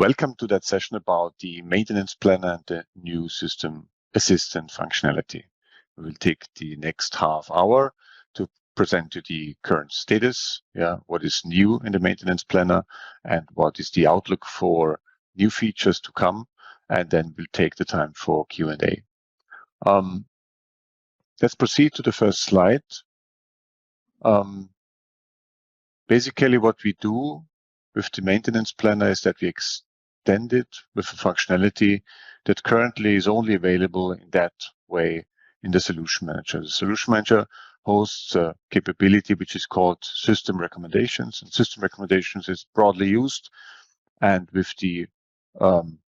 Welcome to that session about the maintenance planner and the new system assistant functionality. We will take the next half hour to present you the current status, what is new in the maintenance planner and what is the outlook for new features to come, and then we'll take the time for Q&A. Let's proceed to the first slide. Basically, what we do with the maintenance planner is that we extend it with a functionality that currently is only available in that way in the Solution Manager. The Solution Manager hosts a capability which is called System Recommendations, and System Recommendations is broadly used. And with the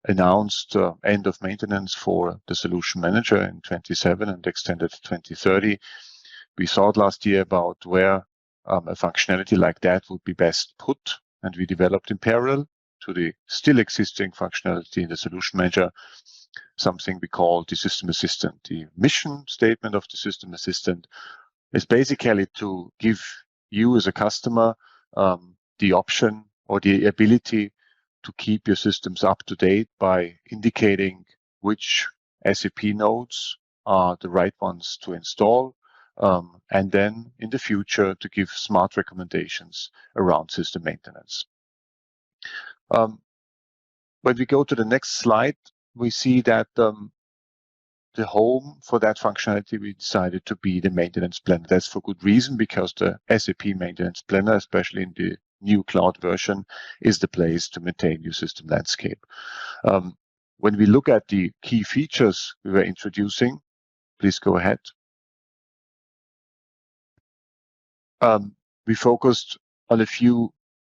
announced end of maintenance for the Solution Manager in 27 and extended to 2030, we thought last year about where a functionality like that would be best put, and we developed in parallel to the still existing functionality in the Solution Manager something we call the System Assistant. The mission statement of the System Assistant is basically to give you as a customer the option or the ability to keep your systems up to date by indicating which SAP nodes are the right ones to install, and then in the future to give smart recommendations around system maintenance. When we go to the next slide, we see that the home for that functionality we decided to be the maintenance planner. That's for good reason, because the SAP maintenance planner, especially in the new cloud version, is the place to maintain your system landscape. When we look at the key features we were introducing, please go ahead. We focused on a few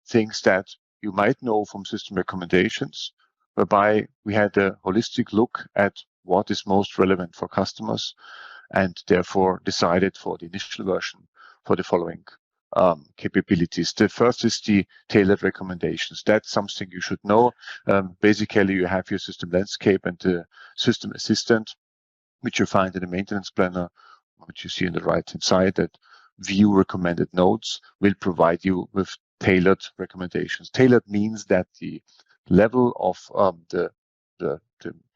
things that you might know from system recommendations, whereby we had a holistic look at what is most relevant for customers, and therefore decided for the initial version for the following capabilities. The first is the tailored recommendations. That's something you should know. Basically, you have your system landscape and the system assistant, which you find in the maintenance planner, which you see on the right-hand side, that view recommended nodes will provide you with tailored recommendations. Tailored means that the level of the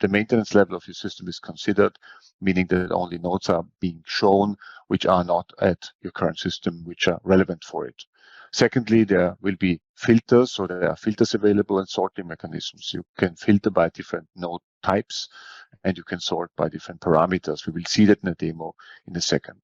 maintenance level of your system is considered, meaning that only nodes are being shown which are not at your current system, which are relevant for it. Secondly, there will be filters, so there are filters available and sorting mechanisms. You can filter by different node types, and you can sort by different parameters. We will see that in a demo in a second.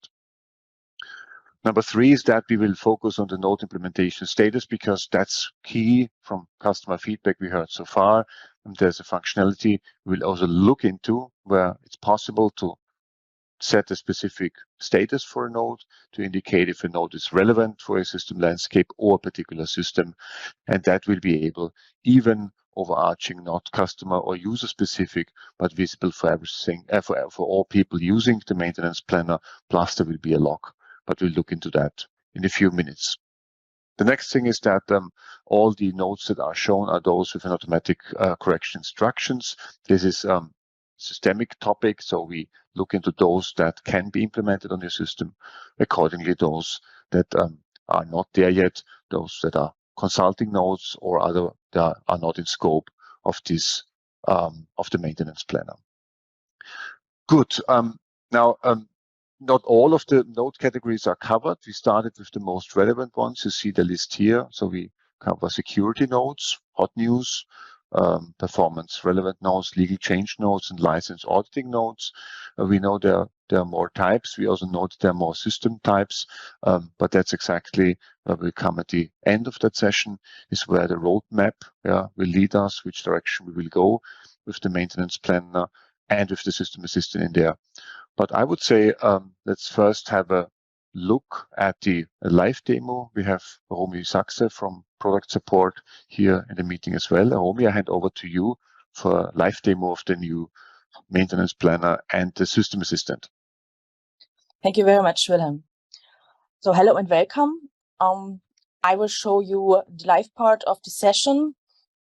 Number 3 is that we will focus on the node implementation status, because that's key from customer feedback we heard so far. And there's a functionality we will also look into where it's possible to set a specific status for a node to indicate if a node is relevant for a system landscape or a particular system. And that will be able, even overarching, not customer or user specific, but visible for everything, for all people using the maintenance planner, plus there will be a log. But we'll look into that in a few minutes. The next thing is that all the nodes that are shown are those with an automatic correction instructions. This is a systemic topic, so we look into those that can be implemented on your system. Accordingly, those that are not there yet, those that are consulting nodes or other that are not in scope of this of the maintenance planner. Good. Now, not all of the node categories are covered. We started with the most relevant ones. You see the list here. So we cover security nodes, hot news, performance relevant nodes, legal change nodes, and license auditing nodes. We know there are more types. We also know that there are more system types, but that's exactly where we come at the end of that session, is where the roadmap will lead us, which direction we will go with the maintenance planner and with the system assistant in there. But I would say let's first have a look at the live demo. We have Romy Sachse from product support here in the meeting as well. Romy, I hand over to you for a live demo of the new maintenance planner and the system assistant. Thank you very much, Wilhelm. So hello and welcome. I will show you the live part of the session.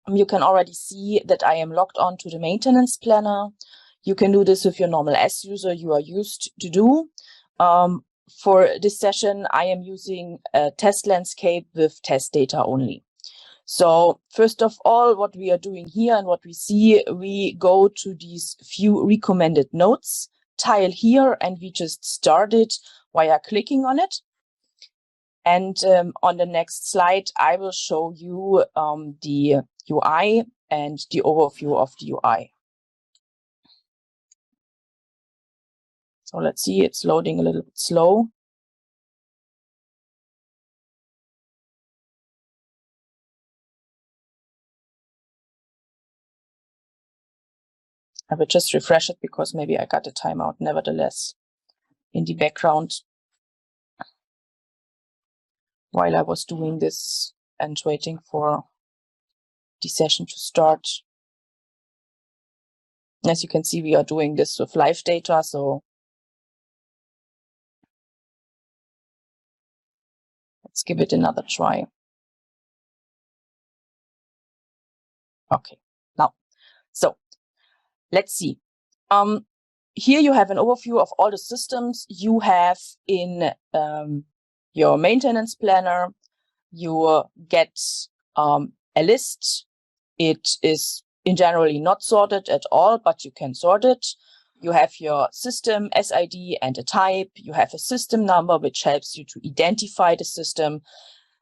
You can already see that I am logged on to the maintenance planner. You can do this with your normal S user you are used to do. For this session, I am using a test landscape with test data only. So first of all, what we are doing here and what we see, we go to these few recommended nodes tile here, and we just start it via clicking on it. And on the next slide, I will show you the UI and the overview of the UI. So let's see, it's loading a little bit slow. I will just refresh it because maybe I got a timeout nevertheless in the background while I was doing this and waiting for the session to start. As you can see, we are doing this with live data, so let's give it another try. Okay, now, so let's see. Here you have an overview of all the systems you have in your maintenance planner. You get a list. It is in generally not sorted at all, but you can sort it. You have your system SID and a type. You have a system number, which helps you to identify the system.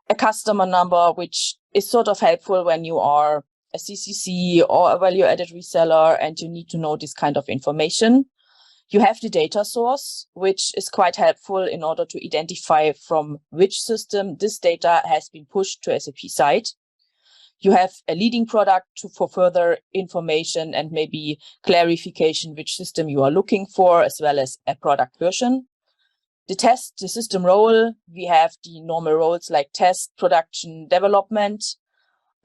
A customer number, which is sort of helpful when you are a CCC or a value-added reseller and you need to know this kind of information. You have the data source, which is quite helpful in order to identify from which system this data has been pushed to SAP site. You have a leading product for further information and maybe clarification which system you are looking for, as well as a product version. The system role, we have the normal roles like test, production, development,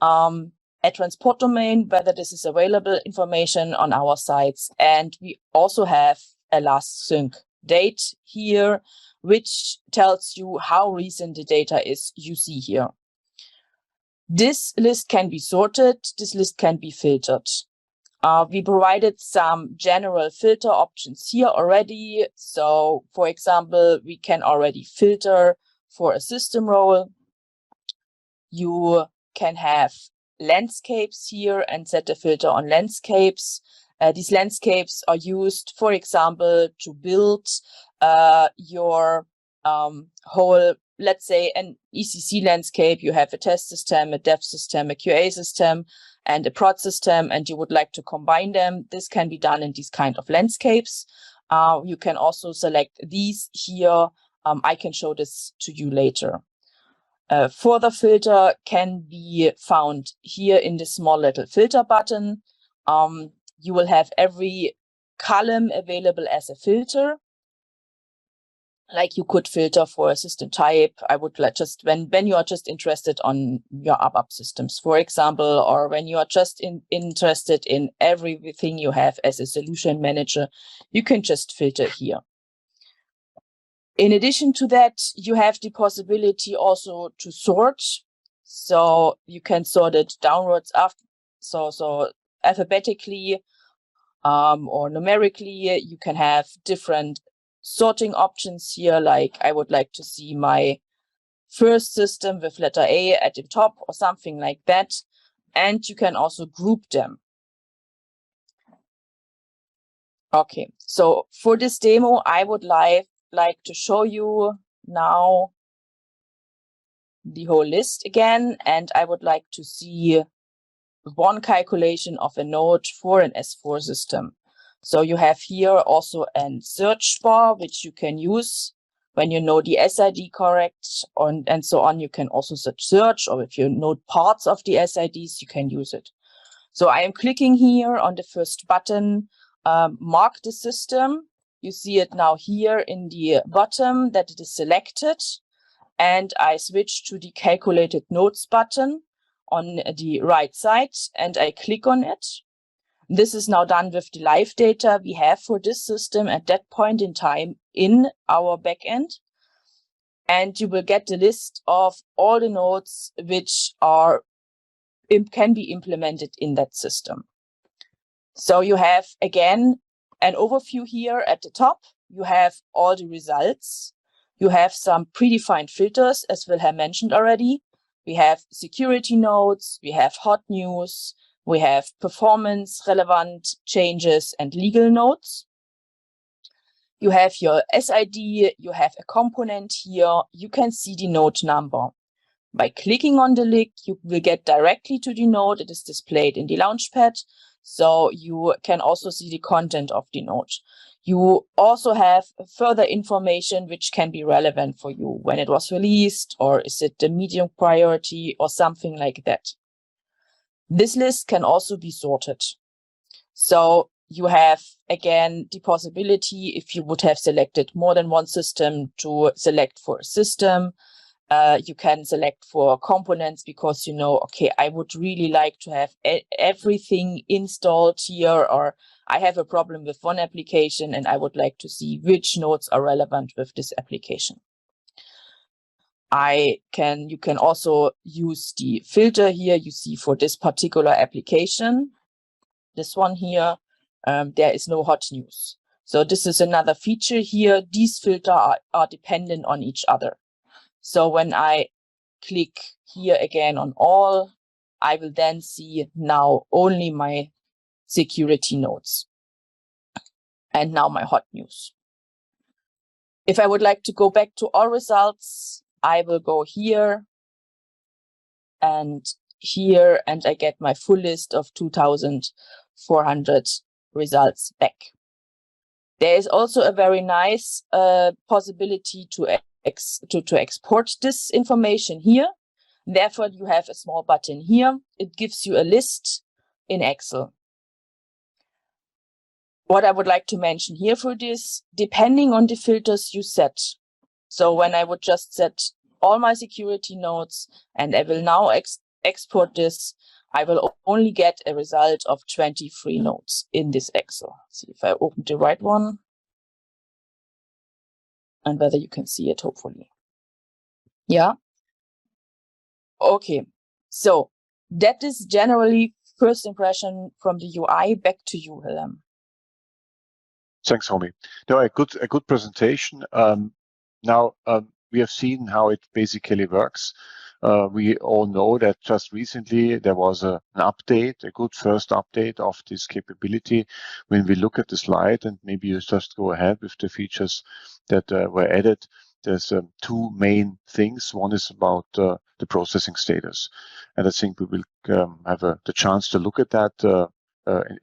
a transport domain, whether this is available information on our sites. And we also have a last sync date here, which tells you how recent the data is you see here. This list can be sorted, this list can be filtered. We provided some general filter options here already. So, for example, we can already filter for a system role. You can have landscapes here and set a filter on landscapes. These landscapes are used, for example, to build your whole, let's say, an ECC landscape. You have a test system, a dev system, a QA system, and a prod system, and you would like to combine them. This can be done in these kind of landscapes. You can also select these here. I can show this to you later. Further filter can be found here in the small little filter button. You will have every column available as a filter. Like you could filter for a system type. I would like just when you are just interested on your ABAP systems, for example, or when you are just interested in everything you have as a solution manager, you can just filter here. In addition to that, you have the possibility also to sort. So you can sort it downwards after, so alphabetically or numerically. You can have different sorting options here, like I would like to see my first system with letter A at the top or something like that. And you can also group them. Okay, so for this demo, I would like to show you now the whole list again, and I would like to see one calculation of a node for an S4 system. So you have here also a search bar, which you can use when you know the SID correct and so on. You can also search, or if you know parts of the SIDs, you can use it. So I am clicking here on the first button, mark the system. You see it now here in the bottom that it is selected. And I switch to the calculated nodes button on the right side and I click on it. This is now done with the live data we have for this system at that point in time in our backend. And you will get the list of all the nodes which can be implemented in that system. So you have, again, an overview here at the top. You have all the results. You have some predefined filters, as Wilhelm mentioned already. we have security notes, we have hot news, we have performance relevant changes and legal notes. You have your SID, you have a component here, you can see the node number. By clicking on the link, you will get directly to the node. It is displayed in the Launchpad, so you can also see the content of the node. You also have further information which can be relevant for you, when it was released, or is it the medium priority, or something like that. This list can also be sorted. So you have, again, the possibility, if you would have selected more than one system, to select for a system. You can select for components because you know, okay, I would really like to have everything installed here, or I have a problem with one application and I would like to see which nodes are relevant with this application. You can also use the filter here you see for this particular application. This one here, there is no hot news. So this is another feature here. These filters are dependent on each other. So when I click here again on all, I will then see now only my security nodes and now my hot news. If I would like to go back to all results, I will go here and here, and I get my full list of 2,400 results back. There is also a very nice possibility to export this information here. Therefore, you have a small button here. It gives you a list in Excel. What I would like to mention here for this, depending on the filters you set. So when I would just set all my security nodes and I will now export this, I will only get a result of 23 nodes in this Excel. See if I open the right one and whether you can see it, hopefully. Yeah. Okay. So that is generally first impression from the UI. Back to you, Willem. Thanks, Romy. No, a good presentation. Now we have seen how it basically works. We all know that just recently there was an update, a good first update of this capability. When we look at the slide, and maybe you just go ahead with the features that were added, there's two main things. One is about the processing status, and I think we will have the chance to look at that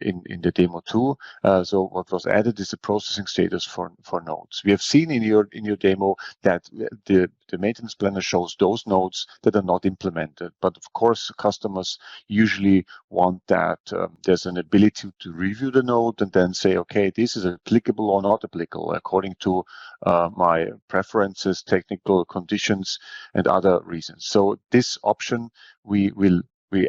in the demo too. So what was added is the processing status for nodes. We have seen in your demo that the maintenance planner shows those nodes that are not implemented. But of course, customers usually want that there's an ability to review the node and then say, okay, this is applicable or not applicable according to my preferences, technical conditions, and other reasons. So this option we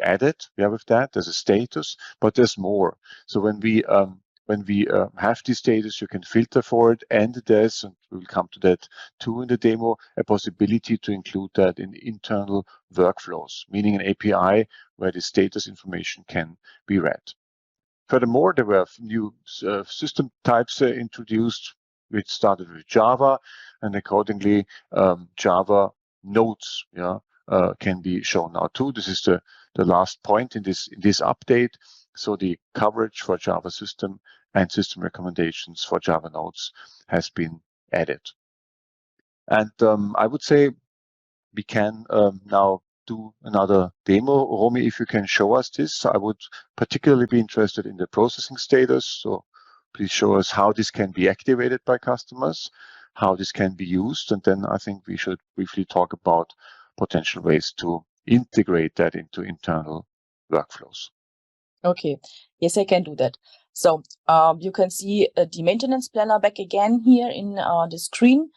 added, we have with that, there's a status, but there's more. So when we have this status, you can filter for it, and there's, and we'll come to that too in the demo, a possibility to include that in internal workflows, meaning an API where the status information can be read. Furthermore, there were new system types introduced, which started with Java, and accordingly, Java nodes, can be shown now too. This is the last point in this update. So the coverage for Java system and system recommendations for Java nodes has been added. And I would say we can now do another demo. Romy, if you can show us this, I would particularly be interested in the processing status. So please show us how this can be activated by customers, how this can be used, and then I think we should briefly talk about potential ways to integrate that into internal workflows. Okay, yes, I can do that. So you can see the maintenance planner back again here in the screen.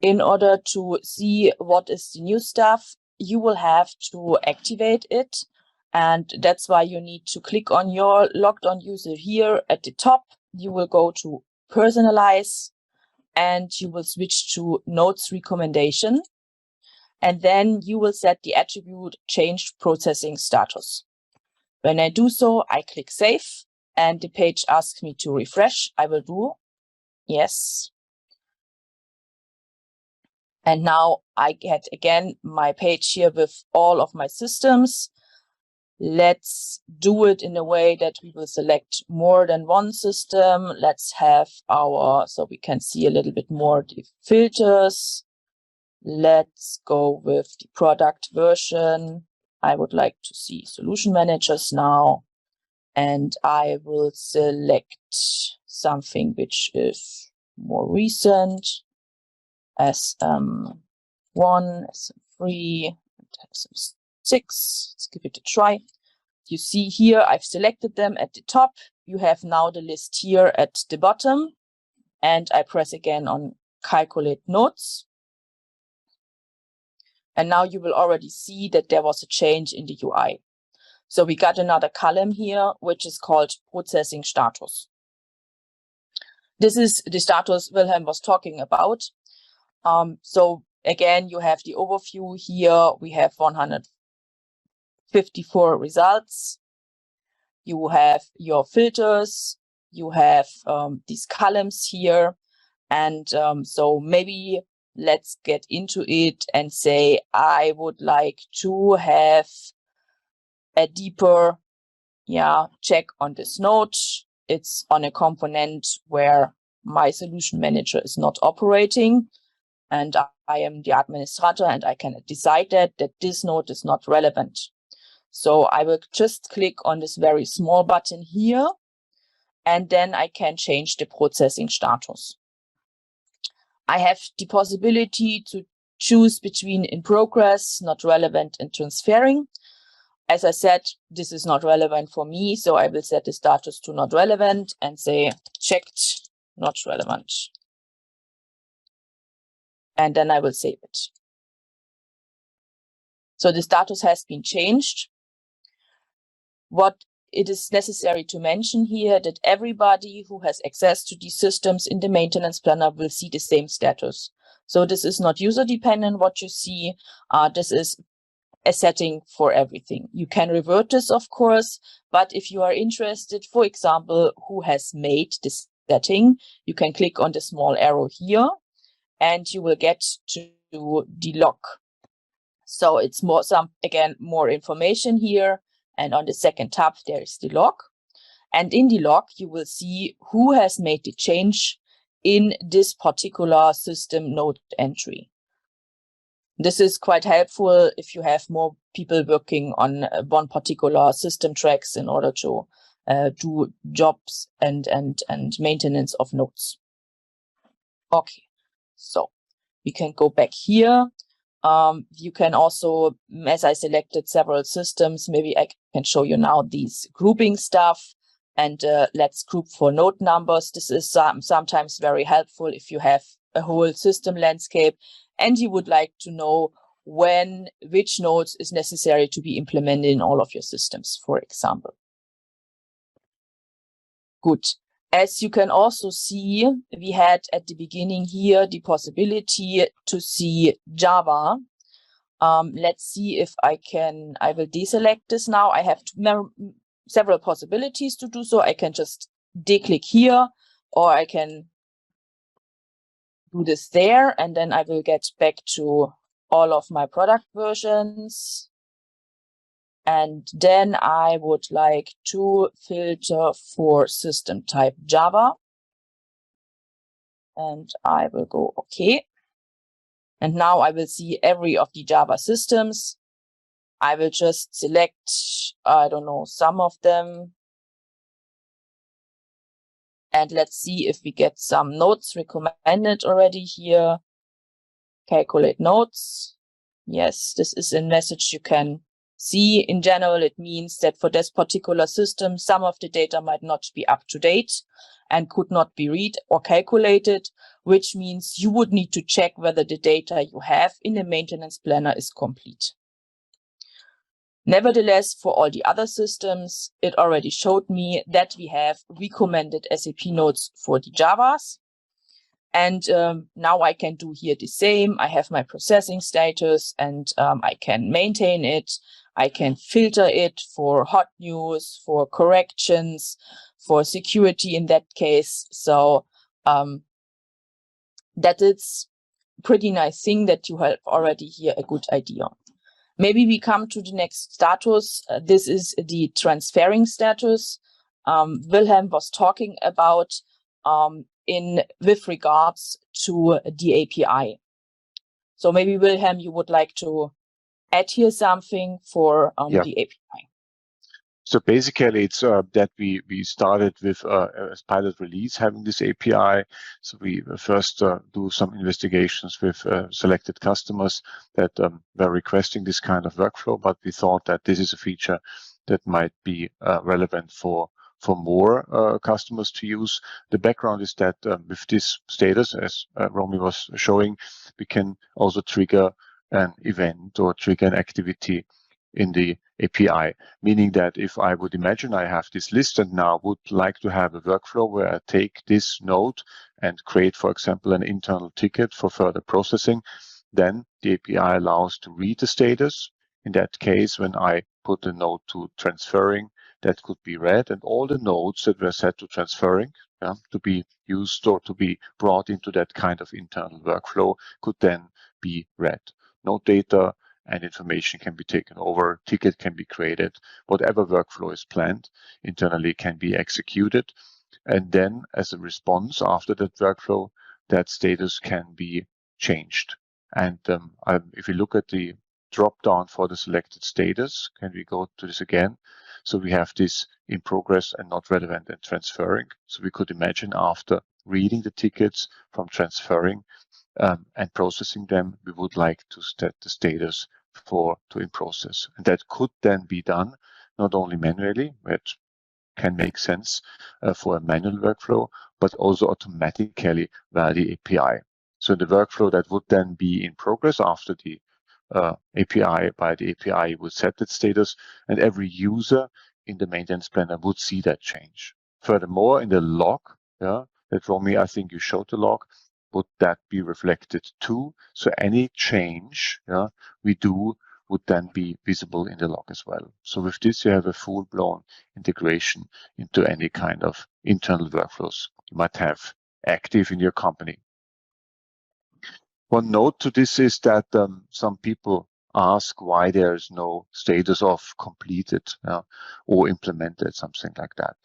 In order to see what is the new stuff, you will have to activate it. And that's why you need to click on your logged on user here at the top. You will go to personalize and you will switch to nodes recommendation. And then you will set the attribute change processing status. When I do so, I click save and the page asks me to refresh. I will do yes. And now I get again my page here with all of my systems. Let's do it in a way that we will select more than one system. Let's have so we can see a little bit more the filters. Let's go with the product version. I would like to see solution managers now. And I will select something which is more recent, SM1, SM3, and SM6. Let's give it a try. You see here, I've selected them at the top. You have now the list here at the bottom. And I press again on Calculate Notes. And now you will already see that there was a change in the UI. So we got another column here, which is called Processing Status. This is the status Wilhelm was talking about. So again, you have the overview here. We have 154 results. You have your filters. You have these columns here. And so maybe let's get into it and say, I would like to have a deeper check on this node. It's on a component where my solution manager is not operating. And I am the administrator and I can decide that this node is not relevant. So I will just click on this very small button here. And then I can change the processing status. I have the possibility to choose between in progress, not relevant, and transferring. As I said, this is not relevant for me, so I will set the status to not relevant and say checked, not relevant. And then I will save it. So the status has been changed. What it is necessary to mention here that everybody who has access to these systems in the maintenance planner will see the same status. So this is not user dependent what you see. This is a setting for everything. You can revert this, of course, but if you are interested, for example, who has made this setting, you can click on the small arrow here and you will get to the log. So it's more more information here. And on the second tab, there is the log. And in the log, you will see who has made the change in this particular system node entry. This is quite helpful if you have more people working on one particular system tracks in order to do jobs and maintenance of nodes. Okay, so we can go back here. You can also, as I selected several systems, maybe I can show you now these grouping stuff. And let's group for node numbers. This is sometimes very helpful if you have a whole system landscape and you would like to know which nodes is necessary to be implemented in all of your systems, for example. Good. As you can also see, we had at the beginning here the possibility to see Java. Let's see if I will deselect this now. I have several possibilities to do so. I can just declick here, or I can do this there, and then I will get back to all of my product versions. And then I would like to filter for system type Java. And I will go OK. And now I will see every of the Java systems. I will just select, I don't know, some of them. And let's see if we get some nodes recommended already here. Calculate nodes. Yes, this is a message you can see. In general, it means that for this particular system, some of the data might not be up to date and could not be read or calculated, which means you would need to check whether the data you have in the maintenance planner is complete. Nevertheless, for all the other systems, it already showed me that we have recommended SAP nodes for the Javas. And now I can do here the same. I have my processing status and I can maintain it. I can filter it for hot news, for corrections, for security in that case. So that it's pretty nice thing that you have already here a good idea. Maybe we come to the next status. This is the transferring status. Wilhelm was talking about with regards to the API. So maybe Wilhelm, you would like to add here something for the API. So basically, it's that we started with as pilot release having this API. So we first do some investigations with selected customers that were requesting this kind of workflow, but we thought that this is a feature that might be relevant for more customers to use. The background is that with this status, as Romy was showing, we can also trigger an event or trigger an activity in the API, meaning that if I would imagine I have this list and now would like to have a workflow where I take this node and create, for example, an internal ticket for further processing, then the API allows to read the status. In that case, when I put the node to transferring, that could be read, and all the nodes that were set to transferring to be used or to be brought into that kind of internal workflow could then be read. Node data and information can be taken over, ticket can be created, whatever workflow is planned internally can be executed. And then as a response after that workflow, that status can be changed. And if we look at the drop down for the selected status, can we go to this again? So we have this in progress and not relevant and transferring. So we could imagine after reading the tickets from transferring and processing them, we would like to set the status to in process. And that could then be done not only manually, which can make sense for a manual workflow, but also automatically via the API. So the workflow that would then be in progress after the API, by the API would set that status, and every user in the maintenance planner would see that change. Furthermore, in the log, that Romy, I think you showed the log, would that be reflected too? So any change we do would then be visible in the log as well. So with this, you have a full-blown integration into any kind of internal workflows you might have active in your company. One note to this is that some people ask why there is no status of completed or implemented, something like that.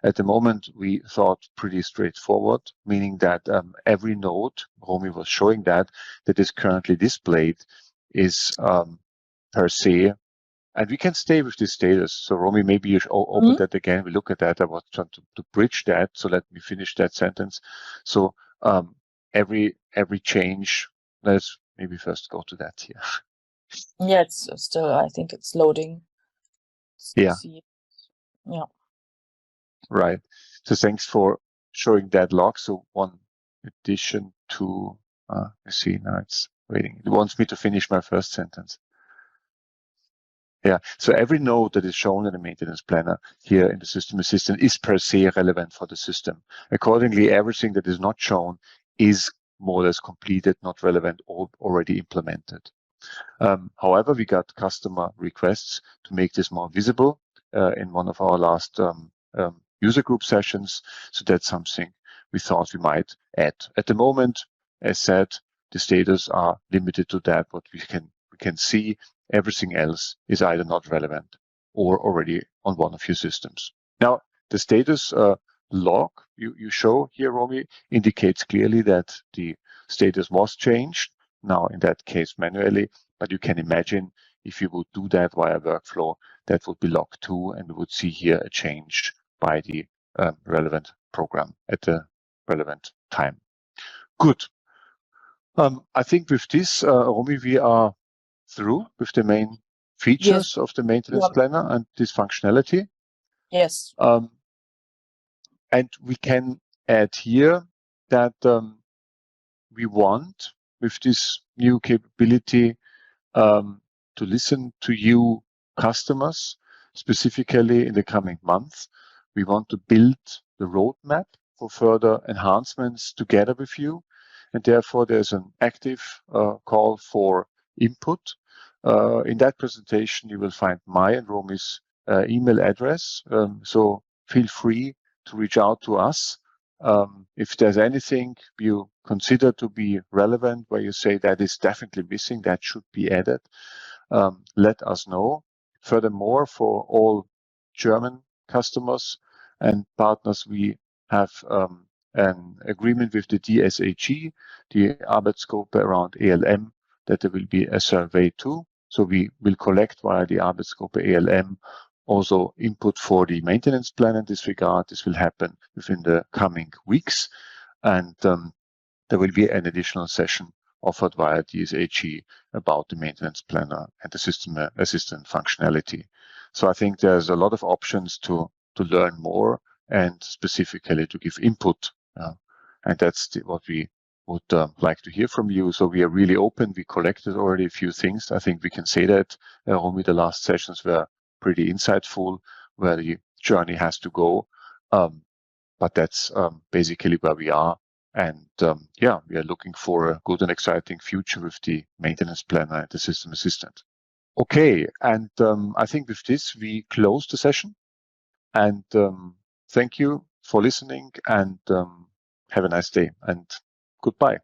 At the moment, we thought pretty straightforward, meaning that every node, Romy was showing that is currently displayed is per se, and we can stay with this status. So Romy, maybe you should open that again. We look at that. I was trying to bridge that. So let me finish that sentence. So every change, let's maybe first go to that here. Yeah, it's still, I think it's loading. Yeah. Yeah. Right. So thanks for showing that log. So one addition to, you see, now it's waiting. It wants me to finish my first sentence. Yeah, so every node that is shown in the maintenance planner here in the system assistant is per se relevant for the system. Accordingly, everything that is not shown is more or less completed, not relevant, or already implemented. However, we got customer requests to make this more visible in one of our last user group sessions. So that's something we thought we might add. At the moment, as said, the status are limited to that, what we can see. Everything else is either not relevant or already on one of your systems. Now, the status log you show here, Romy, indicates clearly that the status was changed, now in that case manually, but you can imagine if you would do that via workflow, that would be log 2, and we would see here a change by the relevant program at the relevant time. Good. I think with this, Romy, we are through with the main features of the maintenance planner and this functionality. Yes. And we can add here that we want, with this new capability, to listen to you customers, specifically in the coming months. We want to build the roadmap for further enhancements together with you. And therefore, there's an active call for input. In that presentation, you will find my and Romy's email address. So feel free to reach out to us If there's anything you consider to be relevant, where you say that is definitely missing, that should be added, let us know. Furthermore, for all German customers and partners, we have an agreement with the DSAG, the Arbeitsgruppe around ALM, that there will be a survey too. So we will collect via the Arbeitsgruppe ALM also input for the maintenance plan in this regard. This will happen within the coming weeks. And there will be an additional session offered via DSAG about the maintenance planner and the system assistant functionality. So I think there's a lot of options to learn more and specifically to give input. And that's what we would like to hear from you. So we are really open. We collected already a few things. I think we can say that only the last sessions were pretty insightful, where the journey has to go. But that's basically where we are. And yeah, we are looking for a good and exciting future with the maintenance planner and the system assistant. Okay, and I think with this, we close the session. And thank you for listening, and have a nice day, and goodbye.